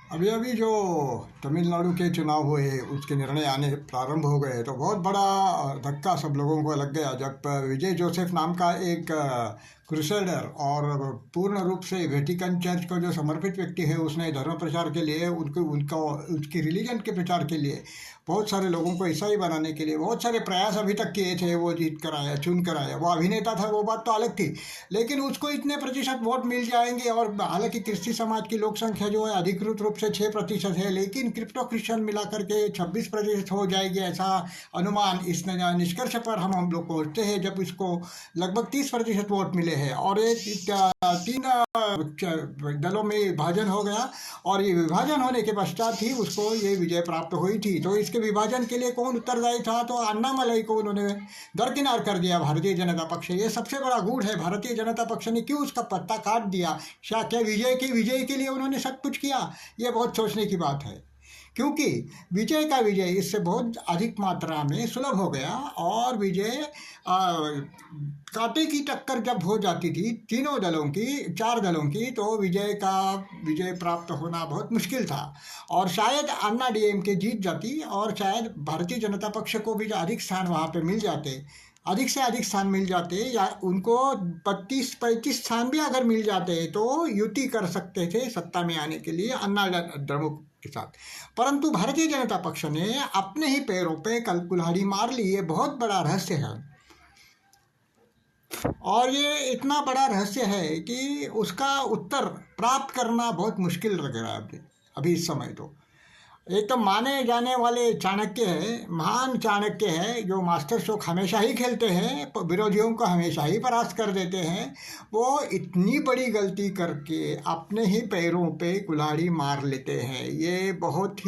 अभी अभी जो तमिलनाडु के चुनाव हुए उसके निर्णय आने प्रारंभ हो गए तो बहुत बड़ा धक्का सब लोगों को लग गया जब विजय जोसेफ नाम का एक क्रूसेडर और पूर्ण रूप से वेटिकन चर्च को जो समर्पित व्यक्ति है उसने धर्म प्रचार के लिए उनका उसकी रिलीजन के प्रचार के लिए बहुत सारे लोगों को ईसाई बनाने के लिए बहुत सारे प्रयास अभी तक किए थे। वो जीत कर आया, चुन कर आया, वो अभिनेता था, वो बात तो अलग थी। लेकिन उसको इतने प्रतिशत वोट मिल जाएंगे, और हालांकि क्रिश्चियन समाज की लोक संख्या जो है अधिकृत रूप से 6% है, लेकिन क्रिप्टो क्रिश्चियन मिलाकर के 26% हो जाएगी, ऐसा अनुमान इस निष्कर्ष पर हम लोग पहुँचते हैं जब इसको लगभग 30% वोट मिले हैं। और ये तीन दलों में विभाजन हो गया, और ये विभाजन होने के पश्चात ही उसको ये विजय प्राप्त हुई थी। तो इसके विभाजन के लिए कौन उत्तरदायी था? तो अन्नामलई को उन्होंने दरकिनार कर दिया भारतीय जनता पक्ष। ये सबसे बड़ा गूढ़ है, भारतीय जनता पक्ष ने क्यों उसका पत्ता काट दिया? क्या विजय के लिए उन्होंने सब कुछ किया? ये बहुत सोचने की बात है, क्योंकि विजय का विजय इससे बहुत अधिक मात्रा में सुलभ हो गया। और विजय कांटे की टक्कर जब हो जाती थी तीनों दलों की, चार दलों की, तो विजय प्राप्त होना बहुत मुश्किल था। और शायद अन्ना डीएमके जीत जाती, और शायद भारतीय जनता पक्ष को भी अधिक स्थान वहाँ पे मिल जाते, अधिक से अधिक स्थान मिल जाते, या उनको 32-35 स्थान भी अगर मिल जाते तो युति कर सकते थे सत्ता में आने के लिए अन्ना द्रमुक के साथ। परंतु भारतीय जनता पक्ष ने अपने ही पैरों पे कल कुल्हाड़ी मार ली। ये बहुत बड़ा रहस्य है, और ये इतना बड़ा रहस्य है कि उसका उत्तर प्राप्त करना बहुत मुश्किल लग रहा है अभी इस समय। तो एक तो माने जाने वाले चाणक्य है, महान चाणक्य है, जो मास्टर स्ट्रोक हमेशा ही खेलते हैं, विरोधियों को हमेशा ही परास्त कर देते हैं। वो इतनी बड़ी गलती करके अपने ही पैरों पे कुल्हाड़ी मार लेते हैं। ये बहुत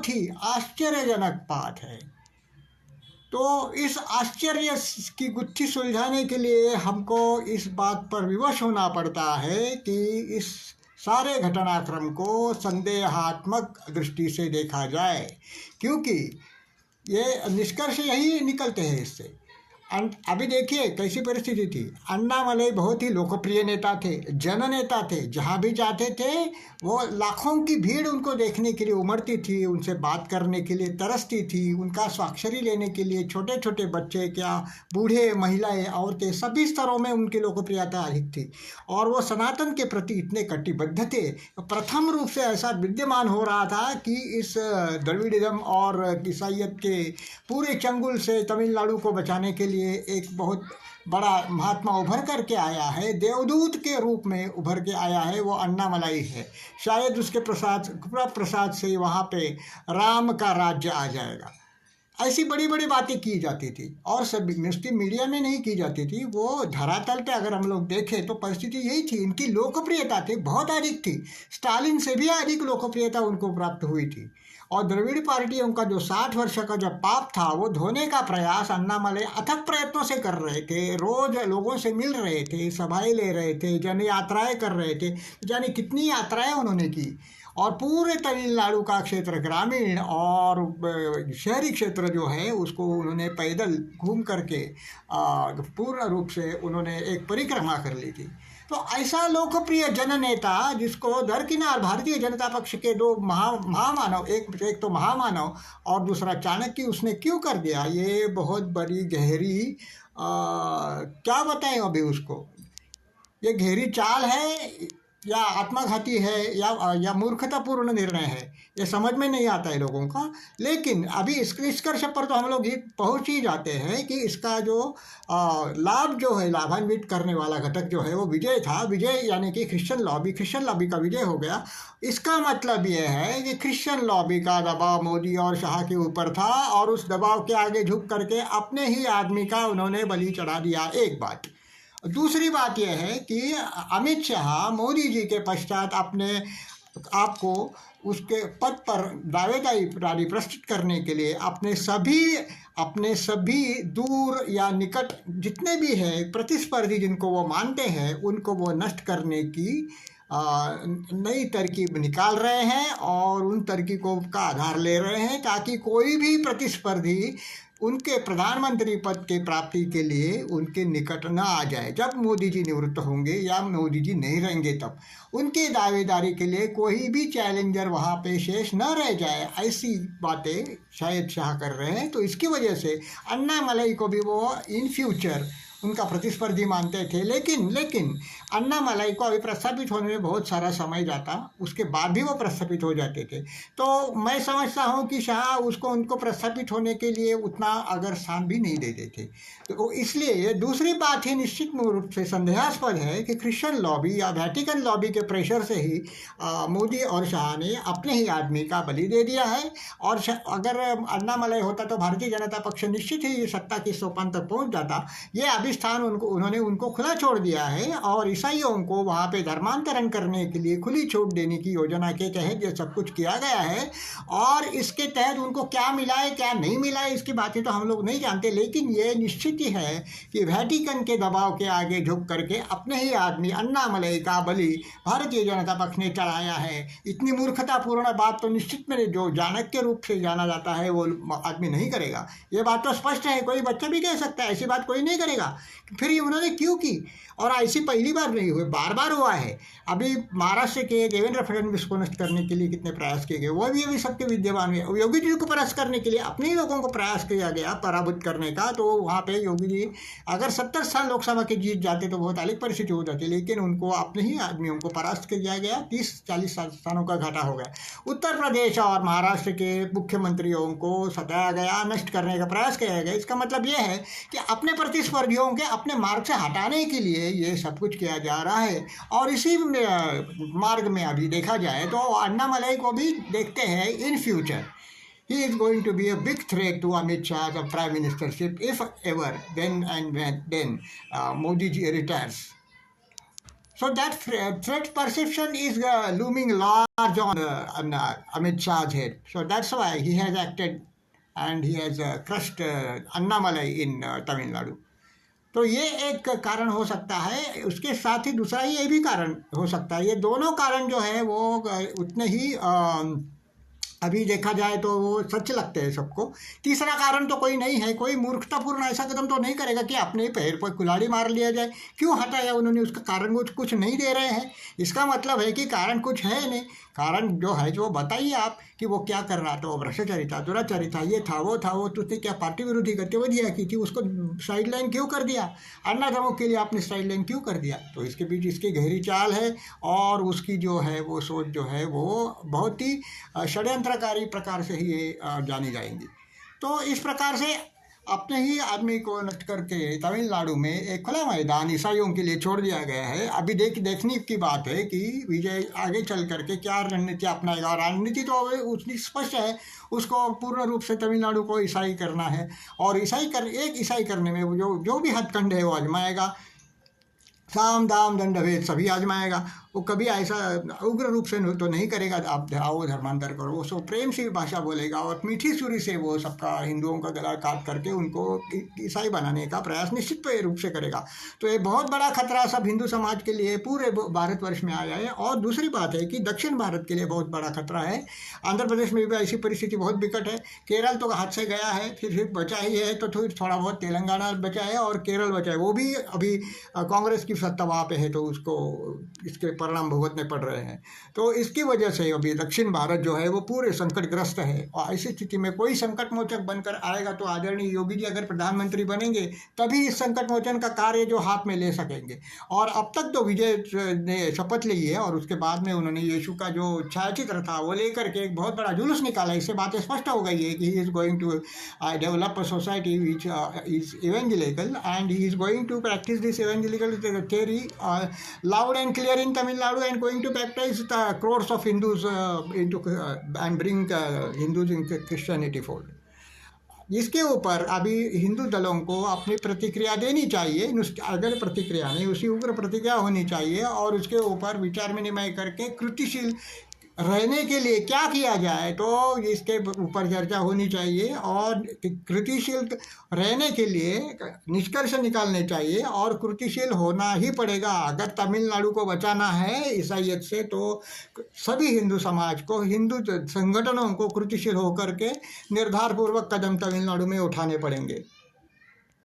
ही आश्चर्यजनक बात है। तो इस आश्चर्य की गुत्थी सुलझाने के लिए हमको इस बात पर विवश होना पड़ता है कि इस सारे घटनाक्रम को संदेहात्मक दृष्टि से देखा जाए, क्योंकि ये निष्कर्ष यही निकलते हैं इससे। अभी देखिए कैसी परिस्थिति थी। अन्नामलई बहुत ही लोकप्रिय नेता थे, जननेता थे, जहाँ भी जाते थे वो लाखों की भीड़ उनको देखने के लिए उमड़ती थी, उनसे बात करने के लिए तरसती थी, उनका स्वाक्षरी लेने के लिए छोटे छोटे बच्चे क्या, बूढ़े, महिलाएं, औरतें, सभी स्तरों में उनकी लोकप्रियता अधिक थी। और वो सनातन के प्रति इतने कटिबद्ध थे। प्रथम रूप से ऐसा विद्यमान हो रहा था कि इस द्रविडिज्म और ईसाइयत के पूरे चंगुल से तमिलनाडु को बचाने के लिए एक बहुत बड़ा महात्मा उभर करके आया है, देवदूत के रूप में उभर के आया है, वो अन्नामलई है। शायद उसके प्रसाद से वहाँ पे राम का राज्य आ जाएगा। ऐसी बड़ी बड़ी बातें की जाती थी, और सब मीडिया में नहीं की जाती थी, वो धरातल पे अगर हम लोग देखें तो परिस्थिति यही थी। इनकी लोकप्रियता थी बहुत अधिक थी, स्टालिन से भी अधिक लोकप्रियता उनको प्राप्त हुई थी। और द्रविड़ पार्टियों का जो 60 वर्ष का जो पाप था वो धोने का प्रयास अन्नामलई अथक प्रयत्नों से कर रहे थे। रोज लोगों से मिल रहे थे, सभाएं ले रहे थे, जन यात्राएं कर रहे थे, जाने कितनी यात्राएं उन्होंने की। और पूरे तमिलनाडु का क्षेत्र, ग्रामीण और शहरी क्षेत्र जो है, उसको उन्होंने पैदल घूम करके पूर्ण रूप से उन्होंने एक परिक्रमा कर ली थी। तो ऐसा लोकप्रिय जननेता जिसको दरकिनार भारतीय जनता पक्ष के दो महामानव, एक तो महामानव और दूसरा चाणक्य, उसने क्यों कर दिया? ये बहुत बड़ी गहरी क्या बताएं अभी उसको, ये गहरी चाल है या आत्मघाती है या मूर्खतापूर्ण निर्णय है, ये समझ में नहीं आता है लोगों का। लेकिन अभी इस निष्कर्ष पर तो हम लोग ही पहुंच ही जाते हैं कि इसका जो लाभ जो है, लाभान्वित करने वाला घटक जो है वो विजय था। विजय यानी कि क्रिश्चियन लॉबी का विजय हो गया। इसका मतलब ये है कि क्रिश्चियन लॉबी का दबाव मोदी और शाह के ऊपर था, और उस दबाव के आगे झुक करके अपने ही आदमी का उन्होंने बलि चढ़ा दिया। एक बात। दूसरी बात यह है कि अमित शाह मोदी जी के पश्चात अपने आप को उसके पद पर दावेदारी प्रस्तुत करने के लिए अपने सभी दूर या निकट जितने भी हैं प्रतिस्पर्धी जिनको वो मानते हैं, उनको वो नष्ट करने की नई तरकीब निकाल रहे हैं, और उन तरकीबों का आधार ले रहे हैं ताकि कोई भी प्रतिस्पर्धी उनके प्रधानमंत्री पद के प्राप्ति के लिए उनके निकट न आ जाए। जब मोदी जी निवृत्त होंगे या मोदी जी नहीं रहेंगे तब उनकी दावेदारी के लिए कोई भी चैलेंजर वहाँ पे शेष न रह जाए, ऐसी बातें शायद शाह कर रहे हैं। तो इसकी वजह से अन्नामलाई को भी वो इन फ्यूचर उनका प्रतिस्पर्धी मानते थे। लेकिन अन्नामलाई को अभी प्रस्थापित होने में बहुत सारा समय जाता, उसके बाद भी वो प्रस्थापित हो जाते थे। तो मैं समझता हूँ कि शाह उनको प्रस्थापित होने के लिए उतना अगर स्थान भी नहीं देते थे। तो इसलिए दूसरी बात ही निश्चित रूप से संदेहास्पद है कि क्रिश्चियन लॉबी या वैटिकन लॉबी के प्रेशर से ही मोदी और शाह ने अपने ही आदमी का बलि दे दिया है। और अगर अन्नामलाई होता तो भारतीय जनता पक्ष निश्चित ही सत्ता की सोपान तक पहुँच जाता। ये अभी स्थान उन्होंने उनको खुला छोड़ दिया है और ईसाइयों को वहाँ पे धर्मांतरण करने के लिए खुली छूट देने की योजना के तहत ये सब कुछ किया गया है। और इसके तहत उनको क्या मिला है क्या नहीं मिला है इसकी बातें तो हम लोग नहीं जानते, लेकिन ये निश्चित ही है कि वैटिकन के दबाव के आगे झुक करके अपने ही आदमी अन्नामलाई का बलि भारतीय जनता पक्ष ने चढ़ाया है। इतनी मूर्खतापूर्ण बात तो निश्चित में जो चाणक्य रूप से जाना जाता है वो आदमी नहीं करेगा। ये बात तो स्पष्ट है, कोई बच्चा भी कह सकता है, ऐसी बात कोई नहीं करेगा। फिर ये उन्होंने क्यों की? और ऐसी पहली बार नहीं हुई, बार बार हुआ है। अभी महाराष्ट्र के देवेंद्र फडणवीस को नष्ट करने के लिए कितने प्रयास किए गए, वो भी अभी सबके विद्यमान है। योगी जी को परास्त करने के लिए अपने ही लोगों को प्रयास किया गया पराभूत करने का। तो वहाँ पे योगी जी अगर 70 स्थान लोकसभा के जीत जाते तो बहुत अलग परिस्थिति हो जाती, लेकिन उनको अपने ही आदमियों को परास्त किया गया। 30-40 स्थानों का घाटा हो गया। उत्तर प्रदेश और महाराष्ट्र के मुख्यमंत्रियों को सताया गया, नष्ट करने का प्रयास किया गया। इसका मतलब ये है कि अपने प्रतिस्पर्धियों के अपने मार्ग से हटाने के लिए ये सब कुछ किया जा रहा है। और इसी मार्ग में अभी देखा जाए तो अन्नामलाई को भी देखते हैं in future he is going to be a big threat to Amit Shah's prime ministership if ever then Modi ji retires. So that threat perception is looming large on Amit Shah's head. So that's why he has acted and he has crushed Annamalai in Tamil Nadu. तो ये एक कारण हो सकता है। उसके साथ ही दूसरा ये भी कारण हो सकता है। ये दोनों कारण जो है वो उतने ही अभी देखा जाए तो वो सच लगते हैं सबको। तीसरा कारण तो कोई नहीं है, कोई मूर्खतापूर्ण ऐसा कदम तो नहीं करेगा कि अपने पैर पर कुल्हाड़ी मार लिया जाए। क्यों हटाया उन्होंने, उसका कारण कुछ नहीं दे रहे हैं। इसका मतलब है कि कारण कुछ है नहीं। कारण जो है जो बताइए आप कि वो क्या कर रहा था, वो भ्रष्टाचारी था, दुराचारी था, ये था वो था, वो तुझने क्या पार्टी विरोधी गतिविधियाँ की थी, उसको साइड लाइन क्यों कर दिया, अन्ना दमों के लिए आपने साइड लाइन क्यों कर दिया। तो इसके बीच इसकी गहरी चाल है और उसकी जो है वो सोच जो है वो बहुत ही षड्यंत्रकारी प्रकार से ही ये जानी जाएंगी। तो इस प्रकार से अपने ही आदमी को नष्ट करके तमिलनाडु में एक खुला मैदान ईसाइयों के लिए छोड़ दिया गया है। अभी देखने की बात है कि विजय आगे चल करके क्या रणनीति अपनाएगा। रणनीति तो उसकी स्पष्ट है, उसको पूर्ण रूप से तमिलनाडु को ईसाई करना है और एक ईसाई करने में जो भी हथकंड है वो आजमाएगा। साम दाम दंड भेद सभी आजमाएगा। वो कभी ऐसा उग्र रूप से तो नहीं करेगा आप आओ धर्मांतर करो। वो सब प्रेम से भाषा बोलेगा और मीठी सुरी से वो सबका हिंदुओं का गला काट करके उनको ईसाई बनाने का प्रयास निश्चित रूप से करेगा। तो ये बहुत बड़ा खतरा सब हिंदू समाज के लिए पूरे भारतवर्ष में आया है। और दूसरी बात है कि दक्षिण भारत के लिए बहुत बड़ा खतरा है। आंध्र प्रदेश में भी ऐसी परिस्थिति बहुत विकट है। केरल तो हाथ से गया है, फिर बचा ही है, तो थोड़ा बहुत तेलंगाना बचा है और केरल बचा है। वो भी अभी कांग्रेस की सत्ता वहाँ पे है तो उसको इसके परिणाम भुगतने पड़ रहे हैं। तो इसकी वजह से अभी दक्षिण भारत जो है वो पूरे संकटग्रस्त है। और ऐसी स्थिति में कोई संकट मोचक बनकर आएगा तो आदरणीय योगी जी अगर प्रधानमंत्री बनेंगे तभी इस संकट मोचन का कार्य जो हाथ में ले सकेंगे। और अब तक तो विजय ने शपथ ली है और उसके बाद में उन्होंने यीशु का जो छायाचित्र था वो लेकर के एक बहुत बड़ा जुलूस निकाला। इससे बातें स्पष्ट हो गई है कि he is going to develop a society which is evangelical and he is going to practise this evangelical theory loud and clear in Tamil Nadu and going to baptize the crores of Hindus and bring Hindus in Christianity fold. इसके ऊपर अभी हिंदू दलों को अपनी प्रतिक्रिया देनी चाहिए। अगर प्रतिक्रिया नहीं, उसी उग्र प्रतिक्रिया होनी चाहिए और उसके ऊपर विचार विनिमय करके कृतिशील रहने के लिए क्या किया जाए, तो इसके ऊपर चर्चा होनी चाहिए। और कृतिशील रहने के लिए निष्कर्ष निकालने चाहिए, और कृतिशील होना ही पड़ेगा। अगर तमिलनाडु को बचाना है ईसाइयत से, तो सभी हिंदू समाज को, हिंदू संगठनों को कृतिशील होकर के निर्धारपूर्वक कदम तमिलनाडु में उठाने पड़ेंगे।